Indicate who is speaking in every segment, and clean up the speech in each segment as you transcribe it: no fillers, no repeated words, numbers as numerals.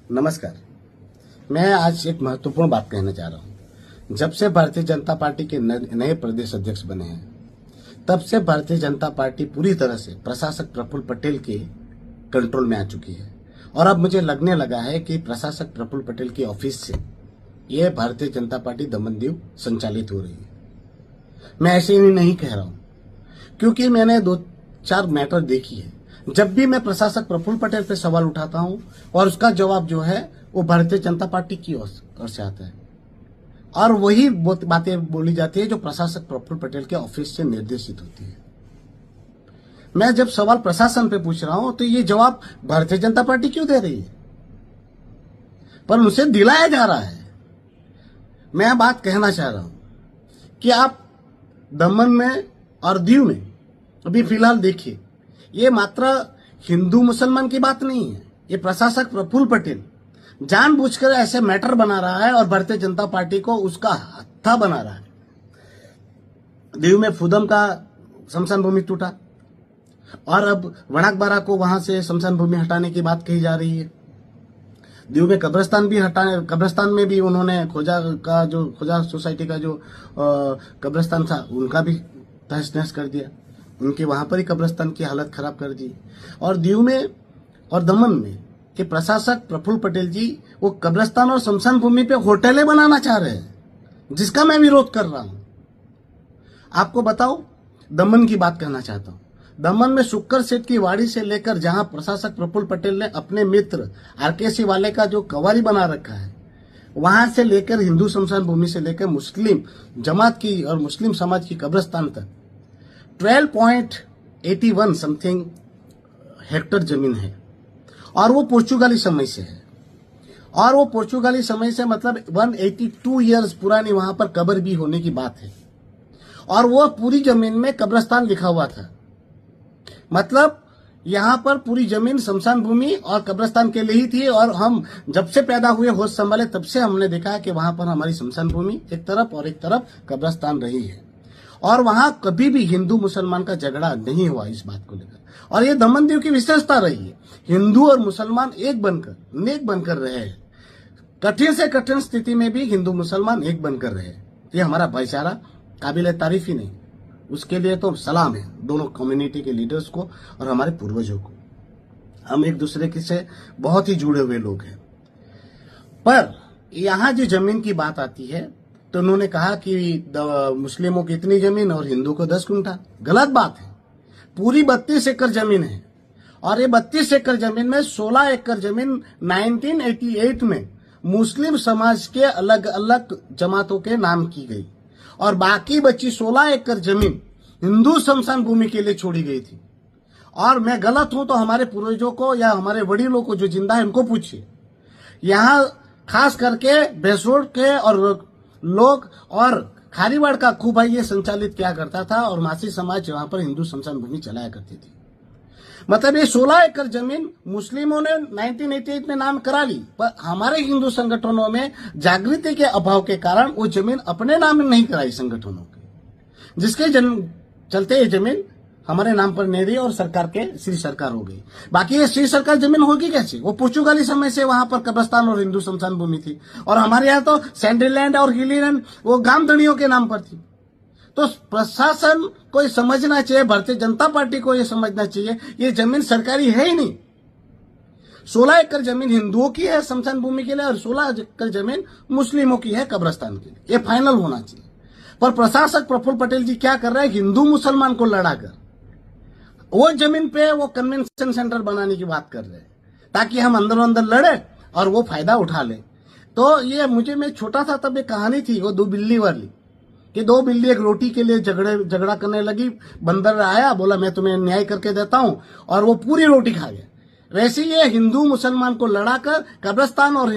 Speaker 1: नमस्कार। मैं आज एक महत्वपूर्ण बात कहना चाह रहा हूं। जब से भारतीय जनता पार्टी के नए प्रदेश अध्यक्ष बने हैं, तब से भारतीय जनता पार्टी पूरी तरह से प्रशासक प्रफुल्ल पटेल के कंट्रोल में आ चुकी है। और अब मुझे लगने लगा है कि प्रशासक प्रफुल्ल पटेल की ऑफिस से यह भारतीय जनता पार्टी दमनदीव संचालित हो रही है। मैं ऐसे ही नहीं कह रहा हूं, क्योंकि मैंने 2-4 मैटर देखी है। जब भी मैं प्रशासक प्रफुल्ल पटेल पे सवाल उठाता हूं और उसका जवाब जो है वो भारतीय जनता पार्टी की ओर से आता है, और वही बातें बोली जाती है जो प्रशासक प्रफुल्ल पटेल के ऑफिस से निर्देशित होती है। मैं जब सवाल प्रशासन पे पूछ रहा हूं तो ये जवाब भारतीय जनता पार्टी क्यों दे रही है, पर उसे दिलाया जा रहा है। मैं बात कहना चाह रहा हूं कि आप दमन में और दीव में अभी फिलहाल देखिए, ये मात्र हिंदू मुसलमान की बात नहीं है। ये प्रशासक प्रफुल्ल पटेल जानबूझकर ऐसे मैटर बना रहा है और भारतीय जनता पार्टी को उसका हत्था बना रहा है। दीव में फुदम का शमशान भूमि टूटा और अब वणाकबारा को वहां से शमशान भूमि हटाने की बात कही जा रही है। दीव में कब्रिस्तान में भी उन्होंने खोजा सोसाइटी का जो कब्रिस्तान था उनका भी तहस नहस कर दिया। उनके वहां पर ही कब्रिस्तान की हालत खराब कर दी। और दीव में और दमन में के प्रशासक प्रफुल्ल पटेल जी वो कब्रिस्तान और शमशान भूमि पे होटलें बनाना चाह रहे हैं, जिसका मैं विरोध कर रहा हूं। आपको बताओ, दमन की बात कहना चाहता हूं। दमन में शुक्कर सेठ की वाड़ी से लेकर जहां प्रशासक प्रफुल्ल पटेल ने अपने मित्र आरकेसी वाले का जो कवारी बना रखा है, वहां से लेकर हिंदू शमशान भूमि से लेकर मुस्लिम जमात की और मुस्लिम समाज की कब्रिस्तान तक 12.81 समथिंग हेक्टर जमीन है। और वो पुर्तगाली समय से है। और वो पुर्तगाली समय से मतलब 182 ईयर्स पुरानी वहां पर कब्र भी होने की बात है। और वो पूरी जमीन में कब्रिस्तान लिखा हुआ था। मतलब यहां पर पूरी जमीन शमशान भूमि और कब्रिस्तान के लिए ही थी। और हम जब से पैदा हुए, होश संभाले, तब से हमने देखा है कि वहां पर हमारी शमशान भूमि एक तरफ और एक तरफ कब्रिस्तान रही है। और वहां कभी भी हिंदू मुसलमान का झगड़ा नहीं हुआ इस बात को लेकर। और ये दमनदीव की विशेषता रही है। हिंदू और मुसलमान एक बनकर, नेक बनकर रहे हैं। कठिन से कठिन स्थिति में भी हिंदू मुसलमान एक बनकर रहे। ये हमारा भाईचारा काबिल तारीफ ही नहीं, उसके लिए तो सलाम है दोनों कम्युनिटी के लीडर्स को और हमारे पूर्वजों को। हम एक दूसरे के से बहुत ही जुड़े हुए लोग हैं। पर यहां जो जमीन की बात आती है तो उन्होंने कहा कि मुस्लिमों की इतनी जमीन और हिंदू को 10 गुंठा। गलत बात है। पूरी 32 एकड़ जमीन है। और ये 32 एकड़ जमीन में 16 एकड़ जमीन 1988 में मुस्लिम समाज के अलग अलग जमातों के नाम की गई। और बाकी बची 16 एकड़ जमीन हिंदू शमशान भूमि के लिए छोड़ी गई थी। और मैं गलत हूं तो हमारे पूर्वजों को या हमारे वडीलों को जो जिंदा है उनको पूछिए। यहां खास करके भैंसोड़ के और लोग और खारीवाड़ का खूब भाई ये संचालित किया करता था और मासी समाज वहां पर हिंदू शमशान भूमि चलाया करती थी। मतलब ये 16 एकड़ जमीन मुस्लिमों ने 1988 में नाम करा ली, पर हमारे हिंदू संगठनों में जागृति के अभाव के कारण वो जमीन अपने नाम नहीं कराई संगठनों के, जिसके चलते ये जमीन हमारे नाम पर नहीं रही और सरकार के श्री सरकार हो गई। बाकी ये श्री सरकार जमीन होगी कैसे? वो पुर्तगाली समय से वहां पर कब्रिस्तान और हिंदू शमशान भूमि थी। और हमारे यहाँ तो सैंडलैंड और हिलीलैंड वो गामधड़ियों के नाम पर थी। तो प्रशासन को ये समझना चाहिए, भारतीय जनता पार्टी को ये समझना चाहिए, ये जमीन सरकारी है ही नहीं। 16 एकड़ जमीन हिंदुओं की है शमशान भूमि के लिए और 16 एकड़ जमीन मुस्लिमों की है कब्रिस्तान के लिए। ये फाइनल होना चाहिए। पर प्रशासक प्रफुल्ल पटेल जी क्या कर रहे हैं? हिंदू मुसलमान को लड़ाकर वो जमीन पे वो कन्वेंशन सेंटर बनाने की बात कर रहे हैं, ताकि हम अंदर अंदर लड़े और वो फायदा उठा ले। तो ये मैं छोटा था तब एक कहानी थी, वो 2 बिल्ली वाली, कि 2 बिल्ली एक रोटी के लिए झगड़ा करने लगी। बंदर आया, बोला मैं तुम्हें न्याय करके देता हूं, और वो पूरी रोटी खा गया। वैसे ये हिंदू मुसलमान को लड़ाकर कब्रिस्तान और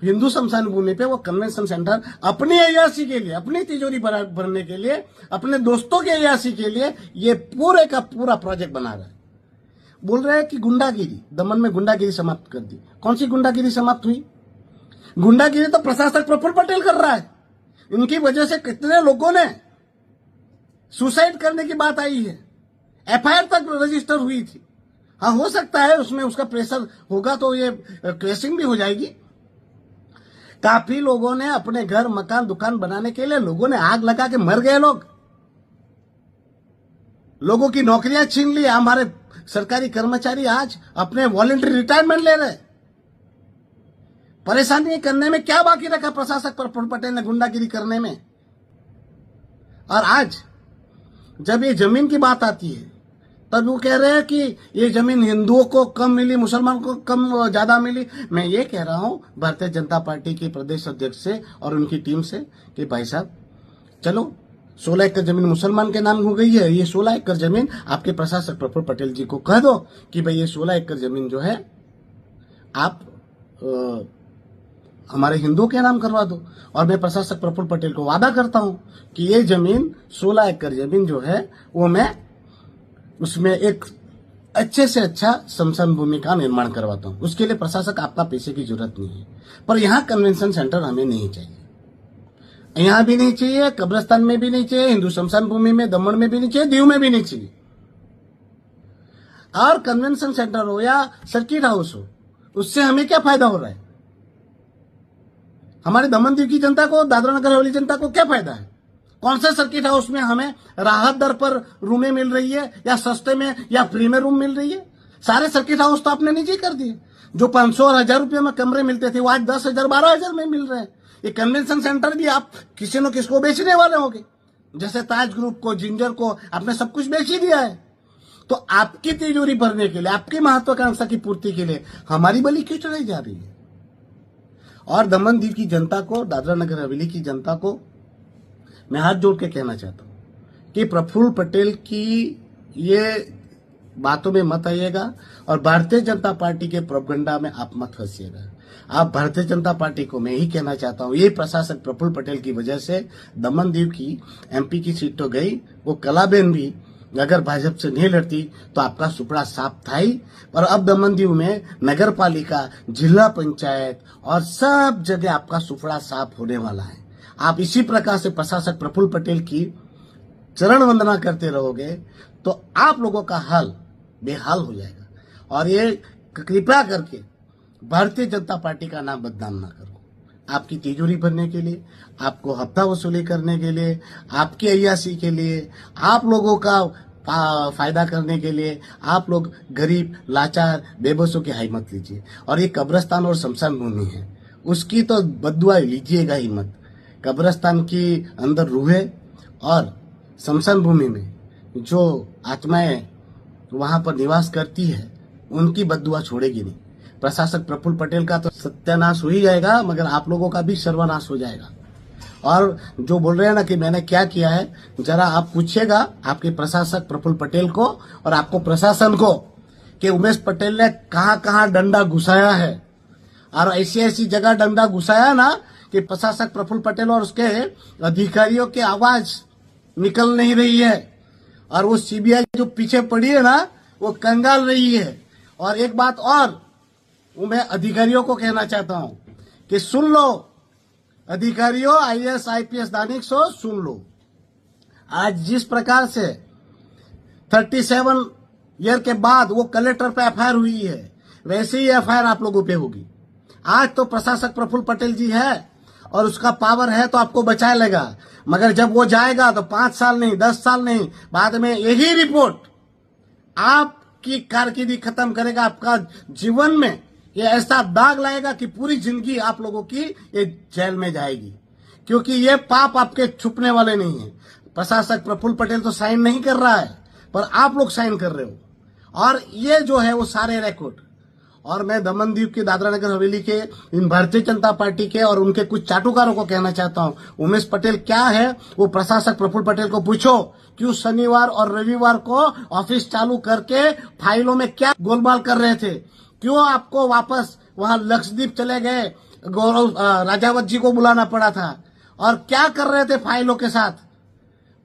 Speaker 1: हिंदू शमशान भूमि पे वो कन्वेंशन सेंटर अपनी अय्याशी के लिए, अपनी तिजोरी भरने के लिए, अपने दोस्तों की अय्याशी के लिए ये पूरे का पूरा प्रोजेक्ट बना रहा है। बोल रहे हैं कि गुंडागिरी, दमन में गुंडागिरी समाप्त कर दी। कौन सी गुंडागिरी समाप्त हुई? गुंडागिरी तो प्रशासक प्रफुल्ल पटेल कर रहा है। इनकी वजह से कितने लोगों ने सुसाइड करने की बात आई है, एफआईआर तक रजिस्टर हुई थी। हाँ, हो सकता है उसमें उसका प्रेशर होगा तो ये क्रैशिंग भी हो जाएगी। काफी लोगों ने अपने घर मकान दुकान बनाने के लिए लोगों ने आग लगा के मर गए। लोगों की नौकरियां छीन ली। हमारे सरकारी कर्मचारी आज अपने वॉलंटरी रिटायरमेंट ले रहे। परेशानी करने में क्या बाकी रखा प्रशासक प्रफुल्ल पटेल ने गुंडागिरी करने में। और आज जब ये जमीन की बात आती है तब वो कह रहे हैं कि ये जमीन हिंदुओं को कम मिली, मुसलमान को कम ज्यादा मिली। मैं ये कह रहा हूं भारतीय जनता पार्टी के प्रदेश अध्यक्ष से और उनकी टीम से कि भाई साहब, चलो 16 एकड़ जमीन मुसलमान के नाम हो गई है, ये 16 एकड़ जमीन आपके प्रशासक प्रफुल्ल पटेल जी को कह दो कि भाई ये 16 एकड़ जमीन जो है आप हमारे हिंदुओं के नाम करवा दो। और मैं प्रशासक प्रफुल्ल पटेल को वादा करता हूं कि ये जमीन 16 एकड़ जमीन जो है वो मैं उसमें एक अच्छे से अच्छा शमशान भूमि का निर्माण करवाता हूं। उसके लिए प्रशासक आपका पैसे की जरूरत नहीं है, पर यहाँ कन्वेंशन सेंटर हमें नहीं चाहिए, यहां भी नहीं चाहिए, कब्रिस्तान में भी नहीं चाहिए, हिंदू शमशान भूमि में दमन में भी नहीं चाहिए, दीव में भी नहीं चाहिए। और कन्वेंशन सेंटर हो या सर्किट हाउस हो, उससे हमें क्या फायदा हो रहा है? हमारे दमन दीव की जनता को, दादरा नगर हवेली जनता को क्या फायदा है? कौन से सर्किट हाउस में हमें राहत दर पर रूमें मिल रही है या सस्ते में या फ्री में रूम मिल रही है? सारे सर्किट हाउस तो आपने निजी कर दिए। जो 500 और 1000 रुपये में कमरे मिलते थे वो आज 10,000 12,000 में मिल रहे हैं। ये कन्वेंशन सेंटर भी आप किसी न किसको बेचने वाले होंगे, जैसे ताज ग्रुप को, जिंजर को आपने सब कुछ बेच ही दिया है। तो आपकी तिजोरी भरने के लिए, आपकी महत्वाकांक्षा की पूर्ति के लिए हमारी बलि क्यों चढ़ाई जा रही है? और दमन दीव की जनता को, दादरा नगर हवेली की जनता को मैं हाथ जोड़ के कहना चाहता हूं कि प्रफुल्ल पटेल की ये बातों में मत आइएगा और भारतीय जनता पार्टी के प्रोपगंडा में आप मत फंसिएगा। आप भारतीय जनता पार्टी को मैं ही कहना चाहता हूं, ये प्रशासक प्रफुल्ल पटेल की वजह से दमन दीव की एमपी की सीट तो गई, वो कलाबेन भी अगर भाजपा से नहीं लड़ती तो आपका सुपड़ा साफ था ही। और अब दमन दीव में नगर पालिका, जिला पंचायत और सब जगह आपका सुपड़ा साफ होने वाला है। आप इसी प्रकार से प्रशासक प्रफुल्ल पटेल की चरण वंदना करते रहोगे तो आप लोगों का हाल बेहाल हो जाएगा। और ये कृपया करके भारतीय जनता पार्टी का नाम बदनाम ना करो। आपकी तिजोरी भरने के लिए, आपको हफ्ता वसूली करने के लिए, आपकी अय्यासी के लिए, आप लोगों का फायदा करने के लिए आप लोग गरीब, लाचार, बेबसों की हाई मत लीजिए। और ये कब्रिस्तान और शमशान भूमि है, उसकी तो बददुआ लीजिएगा ही मत। कब्रिस्तान की अंदर रूहें और शमशान भूमि में जो आत्माएं वहां पर निवास करती है उनकी बददुआ छोड़ेगी नहीं। प्रशासक प्रफुल्ल पटेल का तो सत्यानाश हो ही जाएगा, मगर आप लोगों का भी सर्वनाश हो जाएगा। और जो बोल रहे हैं ना कि मैंने क्या किया है, जरा आप पूछिएगा आपके प्रशासक प्रफुल्ल पटेल को और आपको प्रशासन को कि उमेश पटेल ने कहां कहां डंडा घुसाया है। और ऐसी ऐसी जगह डंडा घुसाया ना कि प्रशासक प्रफुल्ल पटेल और उसके अधिकारियों की आवाज निकल नहीं रही है। और वो सीबीआई जो पीछे पड़ी है ना, वो कंगाल रही है। और एक बात और मैं अधिकारियों को कहना चाहता हूं कि सुन लो अधिकारियों, आईएएस आईपीएस दानिक सो सुन लो। आज जिस प्रकार से 37 ईयर के बाद वो कलेक्टर पे एफआईआर हुई है, वैसे ही एफआईआर आप लोगों पे होगी। आज तो प्रशासक प्रफुल्ल पटेल जी है और उसका पावर है तो आपको बचा लेगा, मगर जब वो जाएगा तो 5 साल नहीं, 10 साल नहीं, बाद में यही रिपोर्ट आपकी कारकिर्दी खत्म करेगा। आपका जीवन में ये ऐसा दाग लाएगा कि पूरी जिंदगी आप लोगों की ये जेल में जाएगी, क्योंकि ये पाप आपके छुपने वाले नहीं है। प्रशासक प्रफुल्ल पटेल तो साइन नहीं कर रहा है, पर आप लोग साइन कर रहे हो। और ये जो है वो सारे रिकॉर्ड, और मैं दमन दीव के, दादरा नगर हवेली के, इन भारतीय जनता पार्टी के और उनके कुछ चाटुकारों को कहना चाहता हूं, उमेश पटेल क्या है वो प्रशासक प्रफुल्ल पटेल को पूछो। क्यों शनिवार और रविवार को ऑफिस चालू करके फाइलों में क्या गोलमाल कर रहे थे? क्यों आपको वापस वहां लक्षद्वीप चले गए, गौरव राजावत जी को बुलाना पड़ा था? और क्या कर रहे थे फाइलों के साथ?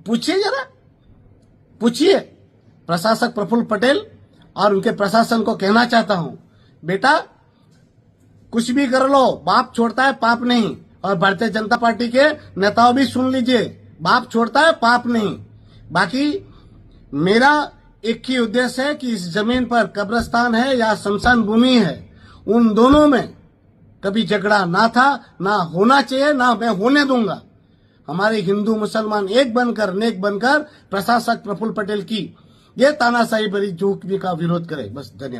Speaker 1: पूछिए, जरा पूछिए। प्रशासक प्रफुल्ल पटेल और उनके प्रशासन को कहना चाहता हूं, बेटा कुछ भी कर लो, बाप छोड़ता है पाप नहीं। और भारतीय जनता पार्टी के नेताओं भी सुन लीजिए, बाप छोड़ता है पाप नहीं। बाकी मेरा एक ही उद्देश्य है कि इस जमीन पर कब्रिस्तान है या शमशान भूमि है, उन दोनों में कभी झगड़ा ना था, ना होना चाहिए, ना मैं होने दूंगा। हमारे हिंदू मुसलमान एक बनकर, नेक बनकर प्रशासक प्रफुल्ल पटेल की ये तानाशाही भरी झूठी का विरोध करें। बस, धन्यवाद।